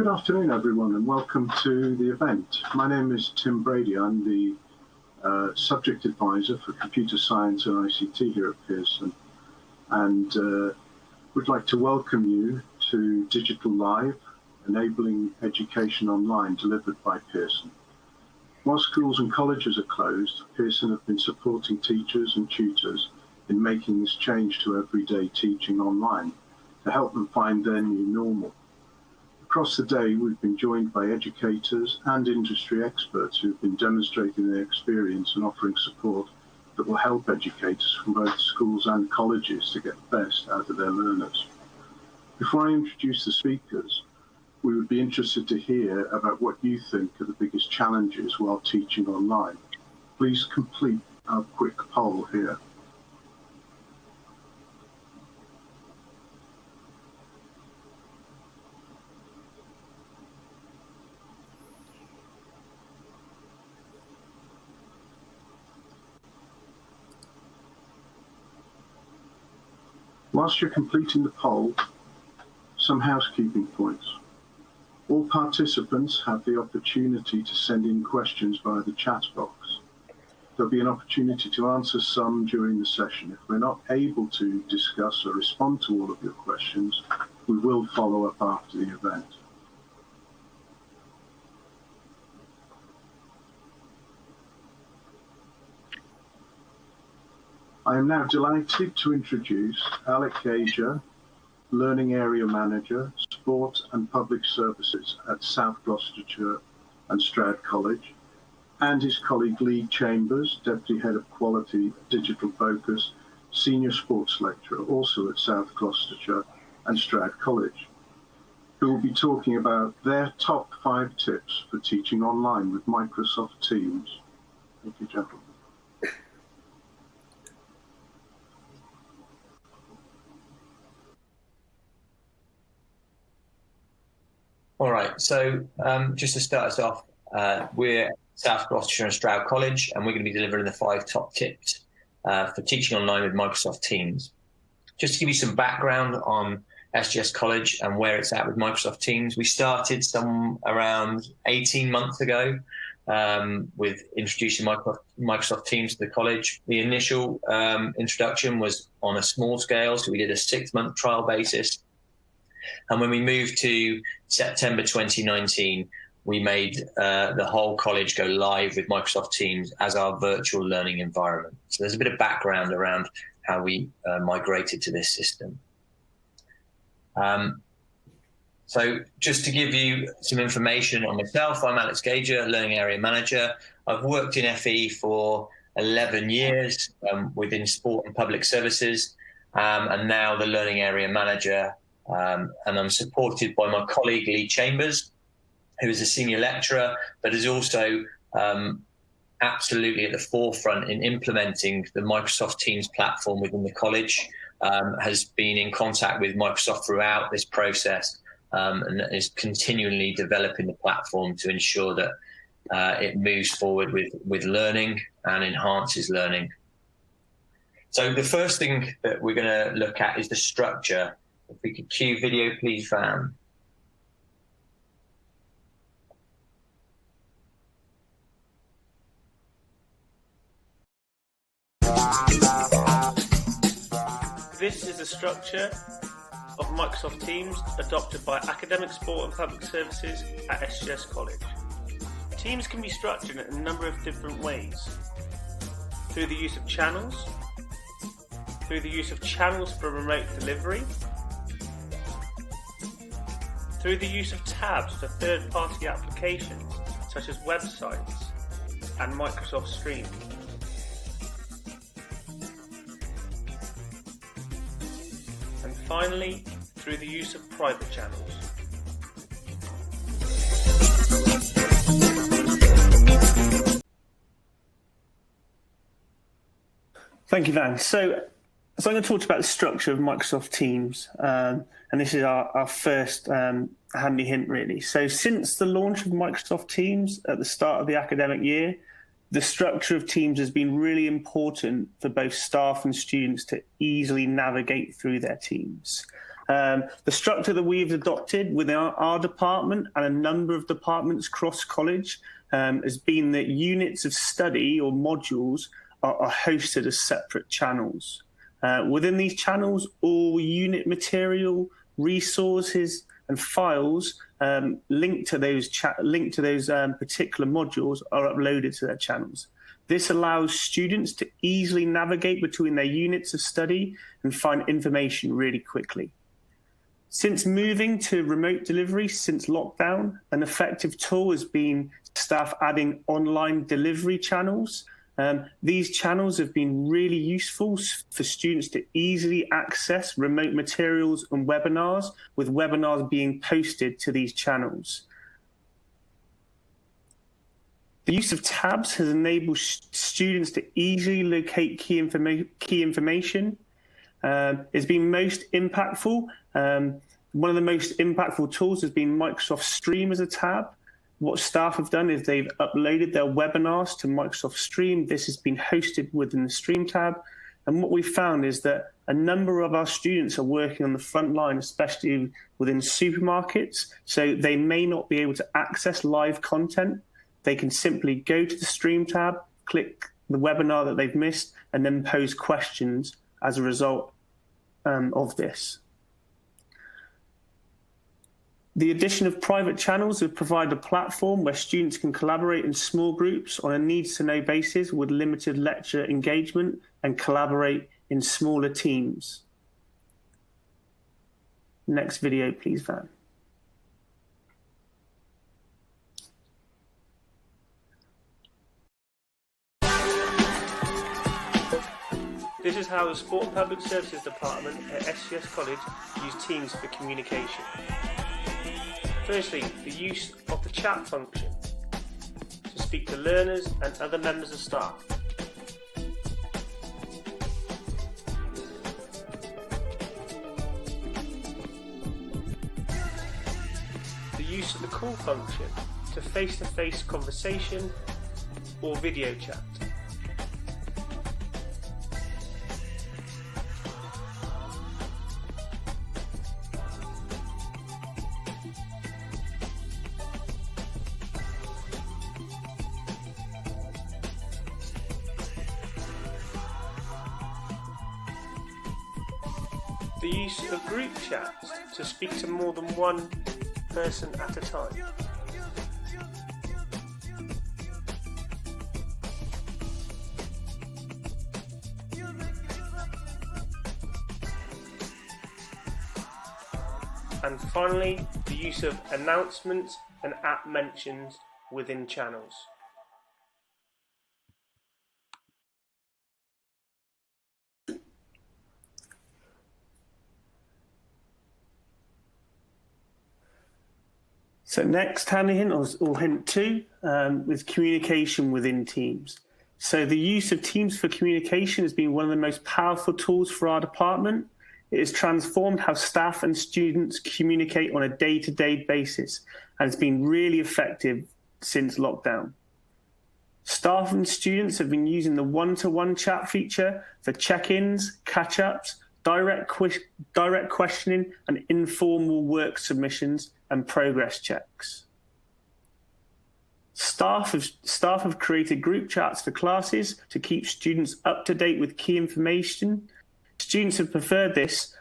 Good afternoon, everyone, and welcome to the event. My name is Tim Brady. I'm the Subject Advisor for Computer Science and ICT here at Pearson, and would like to welcome you to Digital Live, Enabling Education Online, delivered by Pearson. While schools and colleges are closed, Pearson have been supporting teachers and tutors in making this change to everyday teaching online to help them find their new normal. Across the day, we've been joined by educators and industry experts who've been demonstrating their experience and offering support that will help educators from both schools and colleges to get the best out of their learners. Before I introduce the speakers, we would be interested to hear about what you think are the biggest challenges while teaching online. Please complete our quick poll here. Whilst you're completing the poll, some housekeeping points. All participants have the opportunity to send in questions via the chat box. There'll be an opportunity to answer some during the session. If we're not able to discuss or respond to all of your questions, we will follow up after the event. I am now delighted to introduce Alec Gager, Learning Area Manager, Sport and Public Services at South Gloucestershire and Stroud College, and his colleague Lee Chambers, Deputy Head of Quality Digital Focus, Senior Sports Lecturer, also at South Gloucestershire and Stroud College, who will be talking about their top 5 tips for teaching online with Microsoft Teams. Thank you, gentlemen. All right, so just to start us off, we're South Gloucestershire and Stroud College, and we're going to be delivering the 5 top tips for teaching online with Microsoft Teams. Just to give you some background on SGS College and where it's at with Microsoft Teams, we started around 18 months ago with introducing Microsoft Teams to the college. The initial introduction was on a small scale, so we did a 6-month trial basis. And when we moved to September 2019, we made the whole college go live with Microsoft Teams as our virtual learning environment. So there's a bit of background around how we migrated to this system. So just to give you some information on myself, I'm Alex Gager, Learning Area Manager. I've worked in FE for 11 years within sport and public services, and now the Learning Area Manager. And I'm supported by my colleague Lee Chambers, who is a senior lecturer, but is also absolutely at the forefront in implementing the Microsoft Teams platform within the college, has been in contact with Microsoft throughout this process, and is continually developing the platform to ensure that it moves forward with learning and enhances learning. So the first thing that we're going to look at is the structure. If we could cue video, please, Van. This is the structure of Microsoft Teams adopted by Academic Sport and Public Services at SGS College. Teams can be structured in a number of different ways. Through the use of channels, through the use of channels for remote delivery, through the use of tabs for third-party applications such as websites and Microsoft Stream. And finally, through the use of private channels. Thank you, Van. So I'm going to talk about the structure of Microsoft Teams, and this is our first handy hint, really. So since the launch of Microsoft Teams at the start of the academic year, the structure of Teams has been really important for both staff and students to easily navigate through their teams. The structure that we've adopted within our department and a number of departments across college has been that units of study or modules are hosted as separate channels. Within these channels, all unit material, resources, and files linked to those particular modules are uploaded to their channels. This allows students to easily navigate between their units of study and find information really quickly. Since moving to remote delivery since lockdown, an effective tool has been staff adding online delivery channels. These channels have been really useful for students to easily access remote materials and webinars, with webinars being posted to these channels. The use of tabs has enabled students to easily locate key information. It's been most impactful. One of the most impactful tools has been Microsoft Stream as a tab. What staff have done is they've uploaded their webinars to Microsoft Stream. This has been hosted within the Stream tab. And what we found is that a number of our students are working on the front line, especially within supermarkets. So they may not be able to access live content. They can simply go to the Stream tab, click the webinar that they've missed, and then pose questions as a result of this. The addition of private channels have provided a platform where students can collaborate in small groups on a needs-to-know basis with limited lecture engagement and collaborate in smaller teams. Next video, please, Van. This is how the Sport and Public Services Department at SGS College use Teams for communication. Firstly, the use of the chat function to speak to learners and other members of staff. The use of the call function to face-to-face conversation or video chat. The use of group chats to speak to more than one person at a time. And finally, the use of announcements and app mentions within channels. So next handy hint, or hint two, is communication within Teams. So the use of Teams for communication has been one of the most powerful tools for our department. It has transformed how staff and students communicate on a day-to-day basis, and it's been really effective since lockdown. Staff and students have been using the one-to-one chat feature for check-ins, catch-ups, direct questioning, and informal work submissions and progress checks. Staff have created group chats for classes to keep students up to date with key information. Students have preferred this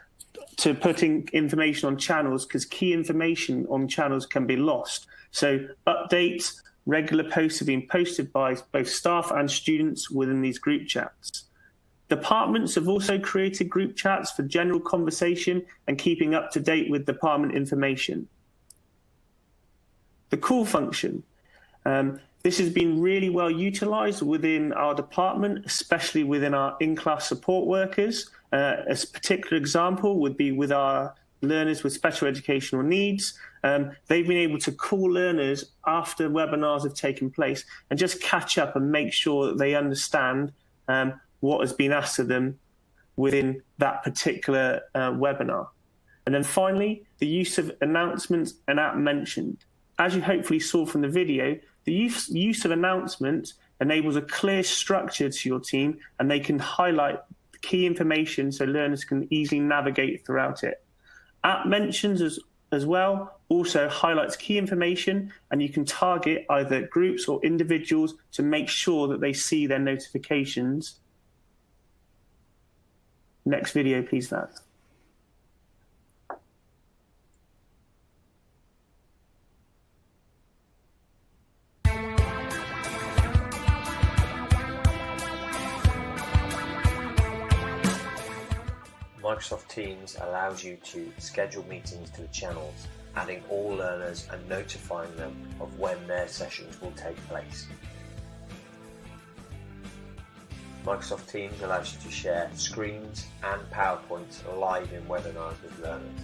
to putting information on channels because key information on channels can be lost. So updates, regular posts have been posted by both staff and students within these group chats. Departments have also created group chats for general conversation and keeping up to date with department information. The call function. This has been really well utilised within our department, especially within our in-class support workers. A particular example would be with our learners with special educational needs. They've been able to call learners after webinars have taken place and just catch up and make sure that they understand what has been asked of them within that particular webinar. And then finally, the use of announcements and app mentioned. As you hopefully saw from the video, the use of announcements enables a clear structure to your team, and they can highlight key information so learners can easily navigate throughout it. At mentions as well also highlights key information, and you can target either groups or individuals to make sure that they see their notifications. Next video, please, Van. Microsoft Teams allows you to schedule meetings to the channels, adding all learners and notifying them of when their sessions will take place. Microsoft Teams allows you to share screens and PowerPoints live in webinars with learners.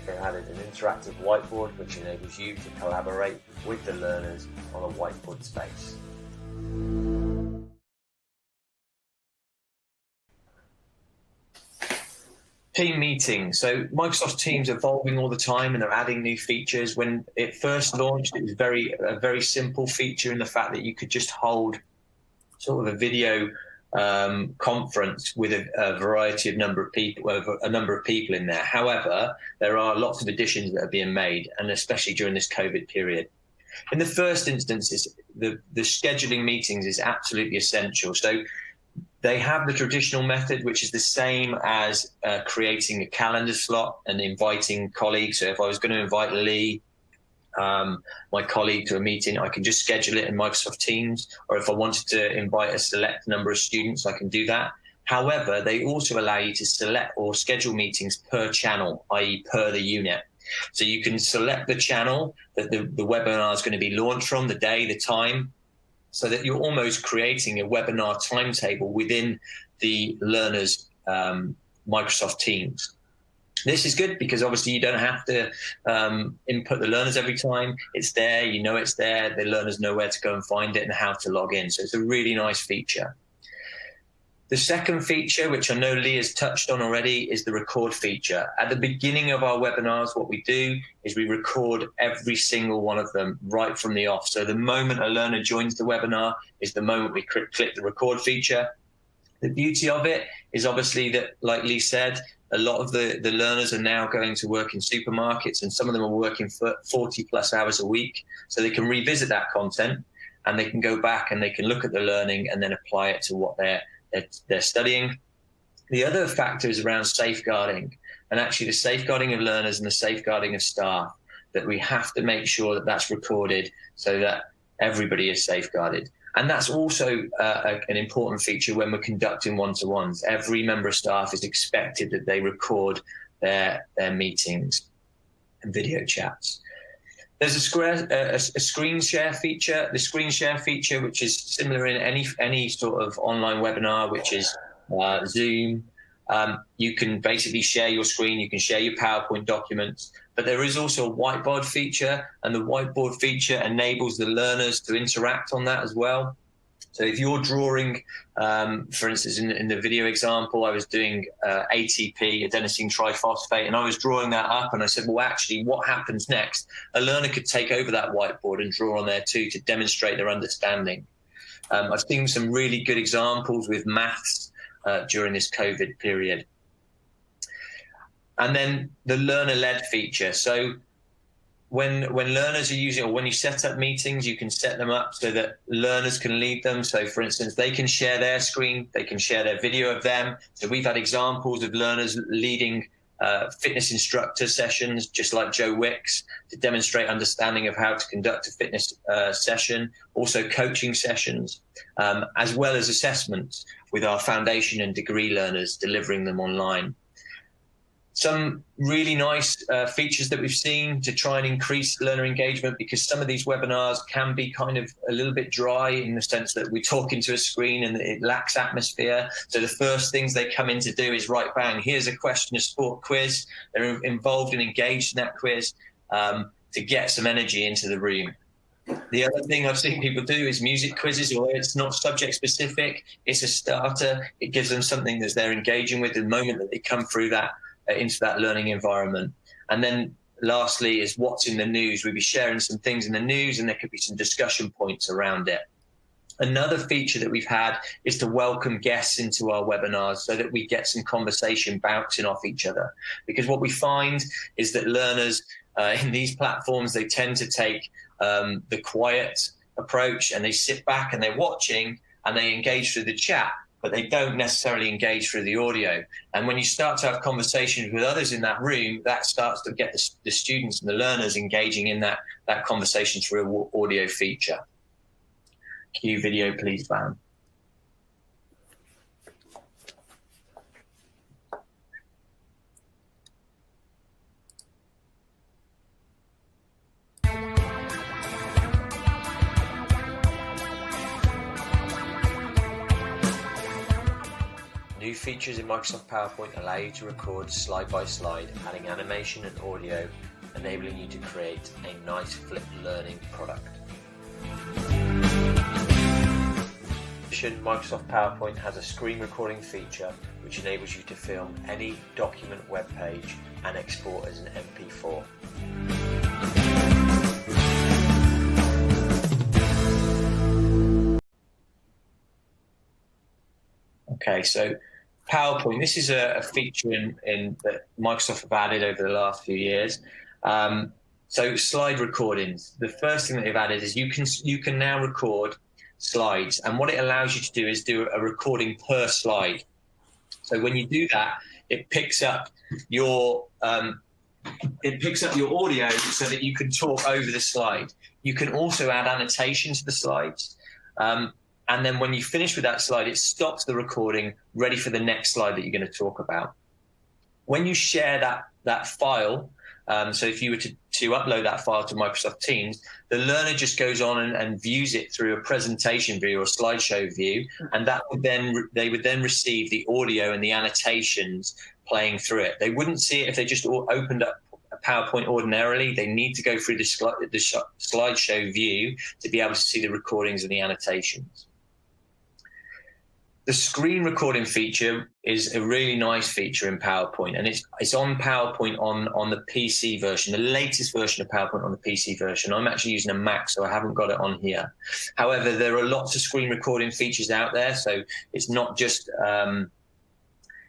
They've added an interactive whiteboard which enables you to collaborate with the learners on a whiteboard space. Team meetings. So Microsoft Teams evolving all the time, and they're adding new features. When it first launched, it was a very simple feature in the fact that you could just hold sort of a video conference with a variety of number of people in there. However, there are lots of additions that are being made, and especially during this COVID period. In the first instance, the scheduling meetings is absolutely essential. So they have the traditional method, which is the same as creating a calendar slot and inviting colleagues. So if I was going to invite Lee, my colleague, to a meeting, I can just schedule it in Microsoft Teams. Or if I wanted to invite a select number of students, I can do that. However, they also allow you to select or schedule meetings per channel, i.e. per the unit. So you can select the channel that the webinar is going to be launched from, the day, the time, so that you're almost creating a webinar timetable within the learner's Microsoft Teams. This is good because obviously you don't have to input the learners every time. It's there, you know it's there, the learners know where to go and find it and how to log in. So it's a really nice feature. The second feature, which I know Lee has touched on already, is the record feature. At the beginning of our webinars, what we do is we record every single one of them right from the off. So the moment a learner joins the webinar is the moment we click the record feature. The beauty of it is obviously that, like Lee said, a lot of the learners are now going to work in supermarkets, and some of them are working for 40 plus hours a week. So they can revisit that content and they can go back and they can look at the learning and then apply it to what they're studying. The other factor is around safeguarding, and actually the safeguarding of learners and the safeguarding of staff, that we have to make sure that that's recorded so that everybody is safeguarded. And that's also an important feature when we're conducting one-to-ones. Every member of staff is expected that they record their meetings and video chats. There's a screen share feature. The screen share feature, which is similar in any sort of online webinar, which is Zoom. You can basically share your screen, you can share your PowerPoint documents, but there is also a whiteboard feature, and the whiteboard feature enables the learners to interact on that as well. So if you're drawing, for instance, in the video example, I was doing ATP, adenosine triphosphate, and I was drawing that up, and I said, well, actually, what happens next? A learner could take over that whiteboard and draw on there too to demonstrate their understanding. I've seen some really good examples with maths during this COVID period. And then the learner-led feature. So when learners are using, or when you set up meetings, you can set them up so that learners can lead them. So for instance, they can share their screen, they can share their video of them. So we've had examples of learners leading fitness instructor sessions, just like Joe Wicks, to demonstrate understanding of how to conduct a fitness session, also coaching sessions, as well as assessments with our foundation and degree learners, delivering them online. Some really nice features that we've seen to try and increase learner engagement, because some of these webinars can be kind of a little bit dry in the sense that we talk into a screen and it lacks atmosphere. So the first things they come in to do is, right, bang, here's a question of sport quiz. They're involved and engaged in that quiz to get some energy into the room. The other thing I've seen people do is music quizzes, although it's not subject specific, it's a starter. It gives them something that they're engaging with the moment that they come through that into that learning environment. And then lastly is what's in the news. We'll be sharing some things in the news, and there could be some discussion points around it. Another feature that we've had is to welcome guests into our webinars so that we get some conversation bouncing off each other. Because what we find is that learners in these platforms, they tend to take the quiet approach, and they sit back and they're watching and they engage through the chat, but they don't necessarily engage through the audio. And when you start to have conversations with others in that room, that starts to get the students and the learners engaging in that conversation through an audio feature. Cue video, please, Van. New features in Microsoft PowerPoint allow you to record slide by slide, adding animation and audio, enabling you to create a nice flipped learning product. Microsoft PowerPoint has a screen recording feature which enables you to film any document web page and export as an MP4. Okay, so PowerPoint, this is a feature in that Microsoft have added over the last few years. So slide recordings. The first thing that they've added is you can now record slides, and what it allows you to do is do a recording per slide. So when you do that, it picks up your audio so that you can talk over the slide. You can also add annotations to the slides, and then when you finish with that slide, it stops the recording, ready for the next slide that you're going to talk about. When you share that file, so if you were to upload that file to Microsoft Teams, the learner just goes on and views it through a presentation view or slideshow view, and they would then receive the audio and the annotations playing through it. They wouldn't see it if they just opened up a PowerPoint ordinarily. They need to go through the slideshow view to be able to see the recordings and the annotations. The screen recording feature is a really nice feature in PowerPoint, and it's on PowerPoint on the PC version, the latest version of PowerPoint on the PC version. I'm actually using a Mac, so I haven't got it on here. However, there are lots of screen recording features out there, so it's not just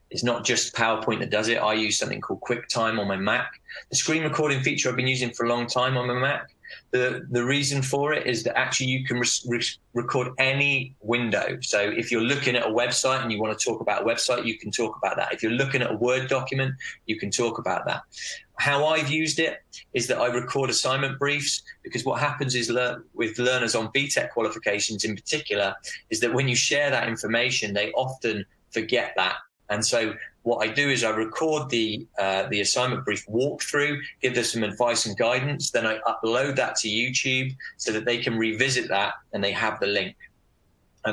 PowerPoint that does it. I use something called QuickTime on my Mac. The screen recording feature I've been using for a long time on my Mac. The reason for it is that actually you can record any window. So if you're looking at a website and you want to talk about a website, you can talk about that. If you're looking at a Word document, you can talk about that. How I've used it is that I record assignment briefs, because what happens is with learners on BTEC qualifications in particular is that when you share that information, they often forget that. And so what I do is I record the assignment brief walkthrough, give them some advice and guidance, then I upload that to YouTube so that they can revisit that and they have the link.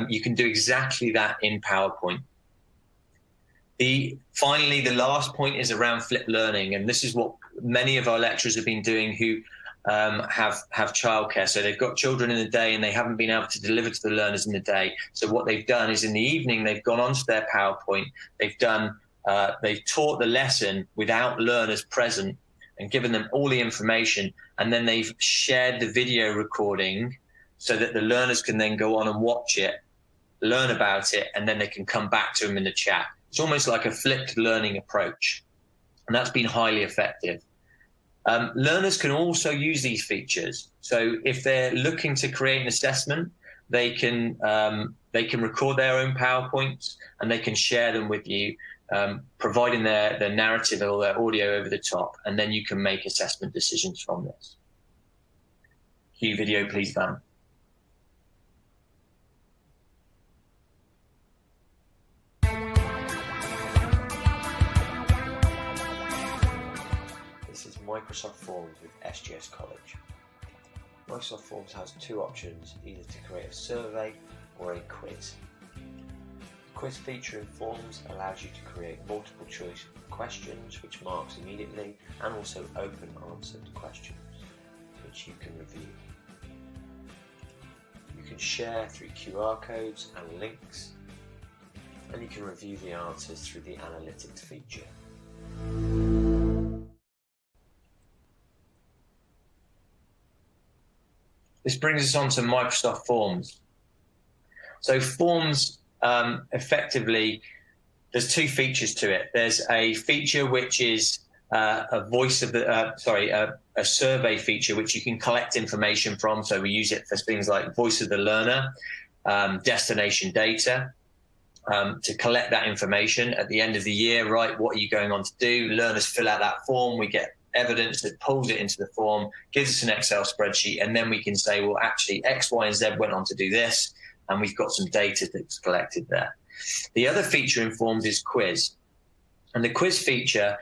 You can do exactly that in PowerPoint. Finally, the last point is around flipped learning, and this is what many of our lecturers have been doing who have childcare. So they've got children in the day and they haven't been able to deliver to the learners in the day. So what they've done is in the evening, they've gone onto their PowerPoint, they've taught the lesson without learners present and given them all the information, and then they've shared the video recording so that the learners can then go on and watch it, learn about it, and then they can come back to them in the chat. It's almost like a flipped learning approach, and that's been highly effective. Learners can also use these features. So if they're looking to create an assessment, they can record their own PowerPoints and they can share them with you, providing their narrative or their audio over the top, and then you can make assessment decisions from this. Cue video, please, Van. This is Microsoft Forms with SGS College. Microsoft Forms has two options, either to create a survey or a quiz. The quiz feature in Forms allows you to create multiple choice questions which marks immediately, and also open answered questions which you can review. You can share through QR codes and links, and you can review the answers through the analytics feature. This brings us on to Microsoft Forms. So forms, effectively, there's two features to it. There's a feature which is a survey feature which you can collect information from. So we use it for things like voice of the learner, destination data, to collect that information at the end of the year, right? What are you going on to do? Learners fill out that form. We get evidence that pulls it into the form, gives us an Excel spreadsheet, and then we can say, well, actually X, Y, and Z went on to do this, and we've got some data that's collected there. The other feature in forms is quiz. And the quiz feature,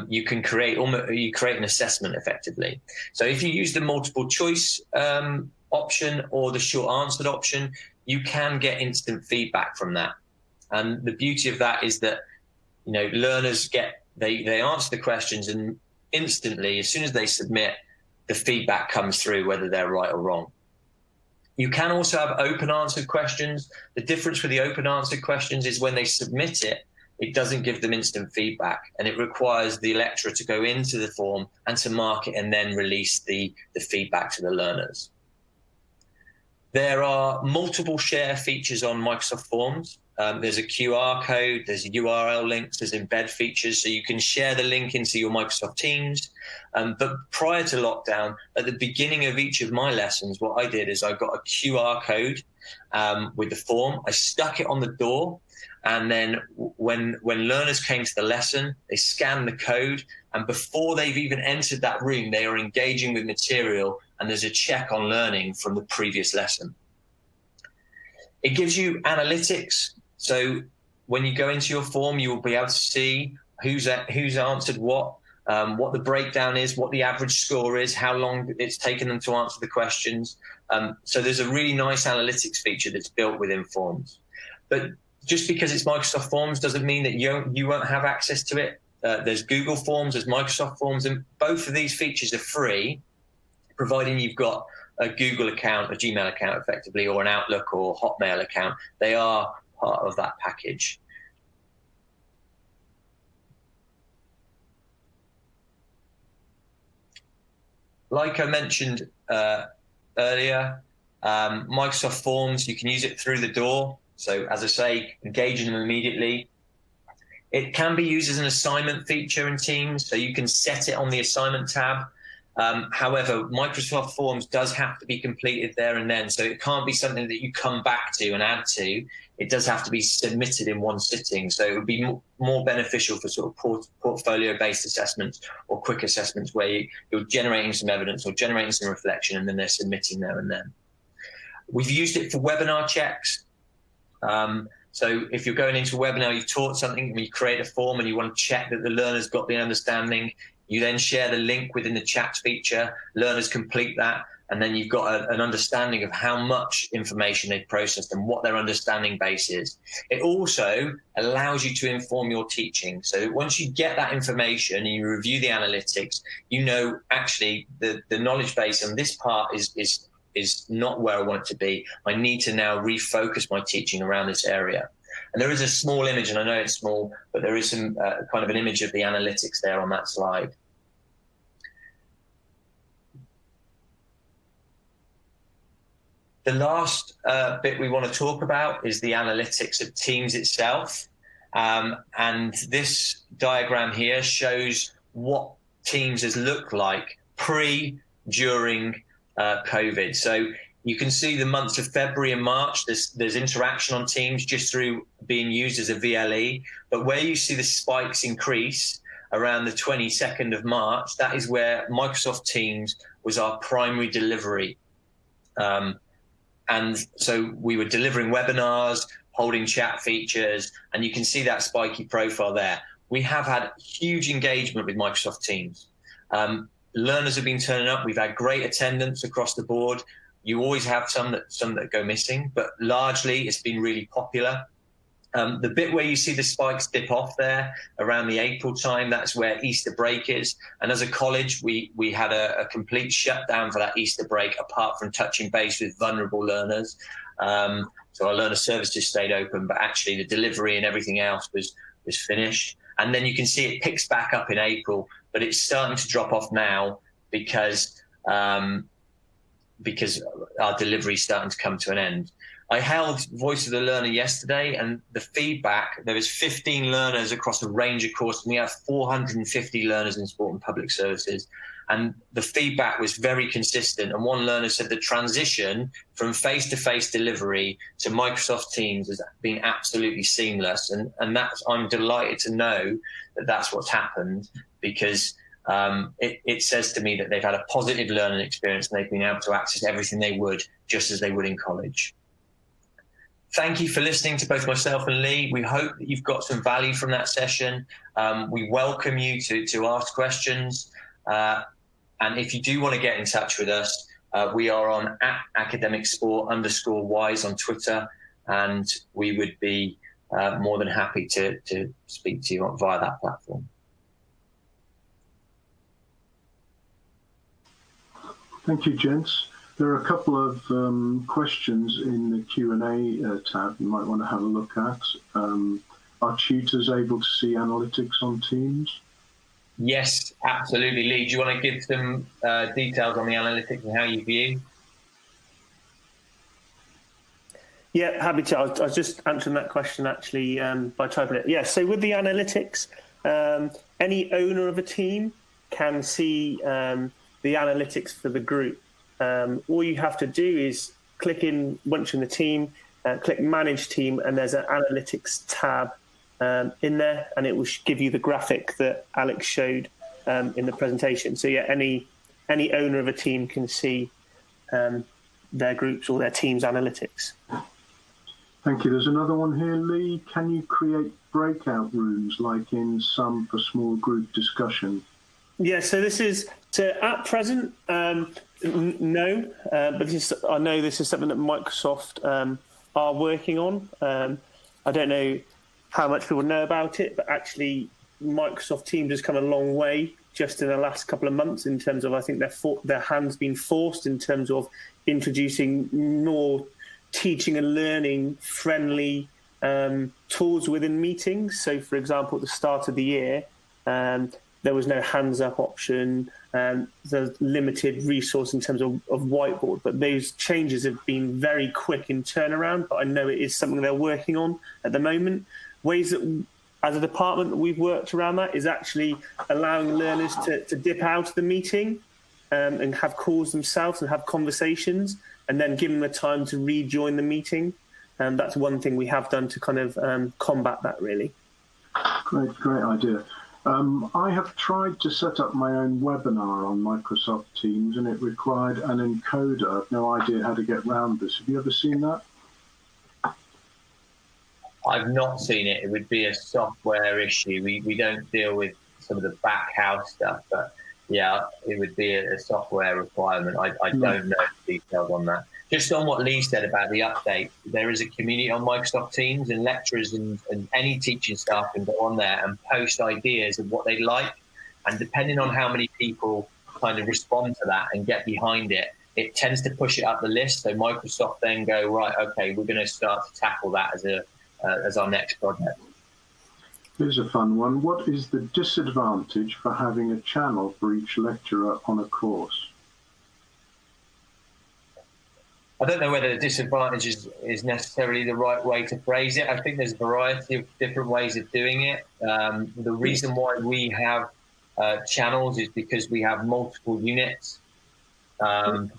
you can create an assessment effectively. So if you use the multiple choice option or the short answered option, you can get instant feedback from that. And the beauty of that is that, you know, learners they answer the questions, and instantly, as soon as they submit, the feedback comes through, whether they're right or wrong. You can also have open answered questions. The difference with the open answered questions is when they submit it, it doesn't give them instant feedback, and it requires the lecturer to go into the form and to mark it and then release the feedback to the learners. There are multiple share features on Microsoft Forms. There's a QR code, there's URL links, there's embed features, so you can share the link into your Microsoft Teams. But prior to lockdown, at the beginning of each of my lessons, what I did is I got a QR code with the form. I stuck it on the door, and then when learners came to the lesson, they scanned the code, and before they've even entered that room, they are engaging with material, and there's a check on learning from the previous lesson. It gives you analytics. So when you go into your form, you will be able to see who's answered what the breakdown is, what the average score is, how long it's taken them to answer the questions. So there's a really nice analytics feature that's built within Forms. But just because it's Microsoft Forms doesn't mean that you won't have access to it. There's Google Forms, there's Microsoft Forms, and both of these features are free, providing you've got a Google account, a Gmail account effectively, or an Outlook or Hotmail account. They are part of that package. Like I mentioned earlier, Microsoft Forms, you can use it through the door. So as I say, engaging them immediately. It can be used as an assignment feature in Teams, so you can set it on the assignment tab. However, Microsoft Forms does have to be completed there and then, so it can't be something that you come back to and add to. It does have to be submitted in one sitting, so it would be more beneficial for sort of portfolio-based assessments or quick assessments where you're generating some evidence or generating some reflection, and then they're submitting there and then. We've used it for webinar checks. So if you're going into a webinar, you've taught something, and you create a form and you want to check that the learner's got the understanding, you then share the link within the chat feature, learners complete that, and then you've got an understanding of how much information they've processed and what their understanding base is. It also allows you to inform your teaching. So once you get that information and you review the analytics, you know actually the knowledge base on this part is not where I want it to be. I need to now refocus my teaching around this area. And there is a small image, and I know it's small, but there is some kind of an image of the analytics there on that slide. The last bit we want to talk about is the analytics of Teams itself. And this diagram here shows what Teams has looked like pre, during COVID. So you can see the months of February and March, there's interaction on Teams just through being used as a VLE. But where you see the spikes increase around the 22nd of March, that is where Microsoft Teams was our primary delivery. And so we were delivering webinars, holding chat features, and you can see that spiky profile there. We have had huge engagement with Microsoft Teams. Learners have been turning up. We've had great attendance across the board. You always have some that go missing, but largely it's been really popular. The bit where you see the spikes dip off there around the April time, that's where Easter break is. And as a college, we had a complete shutdown for that Easter break, apart from touching base with vulnerable learners. So our learner services stayed open, but actually the delivery and everything else was finished. And then you can see it picks back up in April, but it's starting to drop off now because our delivery is starting to come to an end. I held Voice of the Learner yesterday, and the feedback, there was 15 learners across a range of courses. We have 450 learners in sport and public services, and the feedback was very consistent. And one learner said the transition from face-to-face delivery to Microsoft Teams has been absolutely seamless. And I'm delighted to know that that's what's happened, because it says to me that they've had a positive learning experience and they've been able to access everything they would, just as they would in college. Thank you for listening to both myself and Lee. We hope that you've got some value from that session. We welcome you to ask questions. And if you do want to get in touch with us, we are on @academicsport_wise on Twitter, and we would be more than happy to speak to you via that platform. Thank you, gents. There are a couple of questions in the Q&A tab you might want to have a look at. Are tutors able to see analytics on Teams? Yes, absolutely. Lee, do you want to give some details on the analytics and how you view? Yeah, happy to. I was just answering that question actually by typing it. Yeah, so with the analytics, any owner of a team can see the analytics for the group. All you have to do is click in, once you're in the team, click Manage Team, and there's an Analytics tab in there, and it will give you the graphic that Alex showed in the presentation. So yeah, any owner of a team can see their groups or their team's analytics. Thank you. There's another one here, Lee. Can you create breakout rooms like in some for small group discussion? Yeah, so at present, no, but I know this is something that Microsoft are working on. I don't know how much people know about it, but actually Microsoft Teams has come a long way just in the last couple of months in terms of, I think their hand's been forced in terms of introducing more teaching and learning friendly tools within meetings. So, for example, at the start of the year, there was no hands up option. There's limited resource in terms of whiteboard, but those changes have been very quick in turnaround. But I know it is something they're working on at the moment. Ways that, as a department, that we've worked around that is actually allowing learners to dip out of the meeting and have calls themselves and have conversations, and then give them the time to rejoin the meeting. And that's one thing we have done to kind of combat that, really. Great idea. I have tried to set up my own webinar on Microsoft Teams, and it required an encoder. I have no idea how to get around this. Have you ever seen that? I've not seen it. It would be a software issue. We don't deal with some of the back house stuff, but yeah, it would be a software requirement. I don't know the details on that. Just on what Lee said about the update, there is a community on Microsoft Teams, and lecturers and any teaching staff can go on there and post ideas of what they like. And depending on how many people kind of respond to that and get behind it, it tends to push it up the list. So Microsoft then go, right, okay, we're going to start to tackle that as our next project. Here's a fun one. What is the disadvantage for having a channel for each lecturer on a course? I don't know whether the disadvantage is necessarily the right way to phrase it. I think there's a variety of different ways of doing it. The reason why we have channels is because we have multiple units. And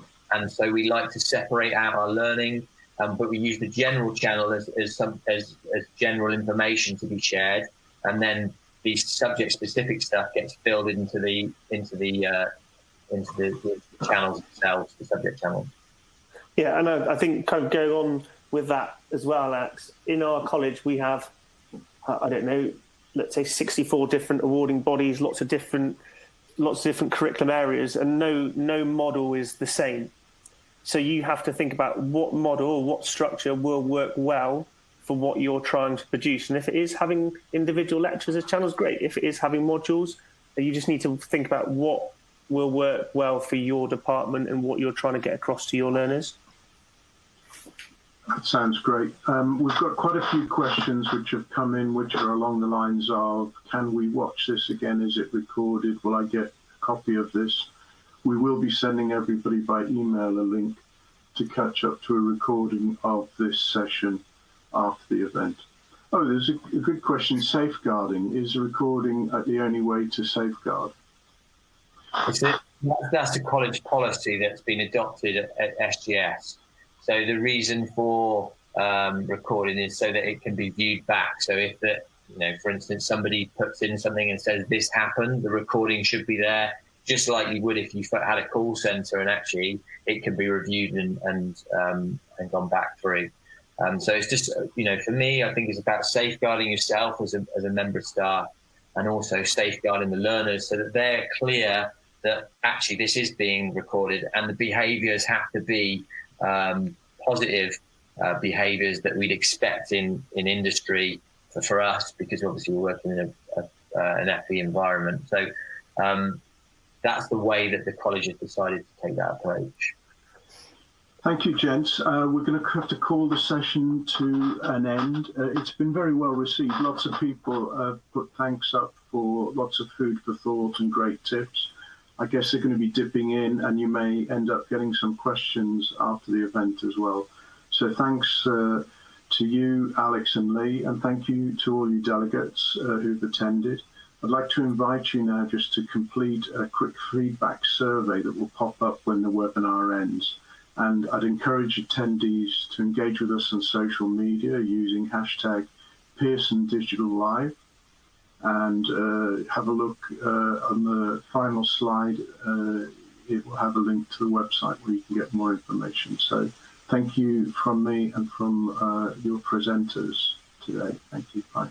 so we like to separate out our learning, but we use the general channel as general information to be shared. And then the subject-specific stuff gets filled into the channels themselves, the subject channels. Yeah, and I think kind of going on with that as well, Alex, in our college we have, I don't know, let's say 64 different awarding bodies, lots of different curriculum areas, and no model is the same. So you have to think about what model or what structure will work well for what you're trying to produce. And if it is having individual lectures as channels, great. If it is having modules, you just need to think about what will work well for your department and what you're trying to get across to your learners. That sounds great. We've got quite a few questions which have come in, which are along the lines of, can we watch this again? Is it recorded? Will I get a copy of this? We will be sending everybody by email a link. to catch up to a recording of this session after the event. Oh, there's a good question. Safeguarding. Is a recording the only way to safeguard? That's the college policy that's been adopted at SGS. So the reason for recording is so that it can be viewed back. So if for instance, somebody puts in something and says this happened, the recording should be there, just like you would if you had a call center, and actually it can be reviewed and gone back through. So it's just, for me, I think it's about safeguarding yourself as a member of staff, and also safeguarding the learners so that they're clear that actually this is being recorded, and the behaviours have to be positive behaviours that we'd expect in industry for us, because obviously we're working in an FE environment. So that's the way that the college has decided to take that approach. Thank you, gents. We're going to have to call the session to an end. It's been very well received. Lots of people have put thanks up for lots of food for thought and great tips. I guess they're going to be dipping in, and you may end up getting some questions after the event as well. So thanks to you, Alex and Lee, and thank you to all you delegates who've attended. I'd like to invite you now just to complete a quick feedback survey that will pop up when the webinar ends. And I'd encourage attendees to engage with us on social media using hashtag Pearson Digital Live, and have a look on the final slide. It will have a link to the website where you can get more information. So thank you from me and from your presenters today. Thank you. Bye.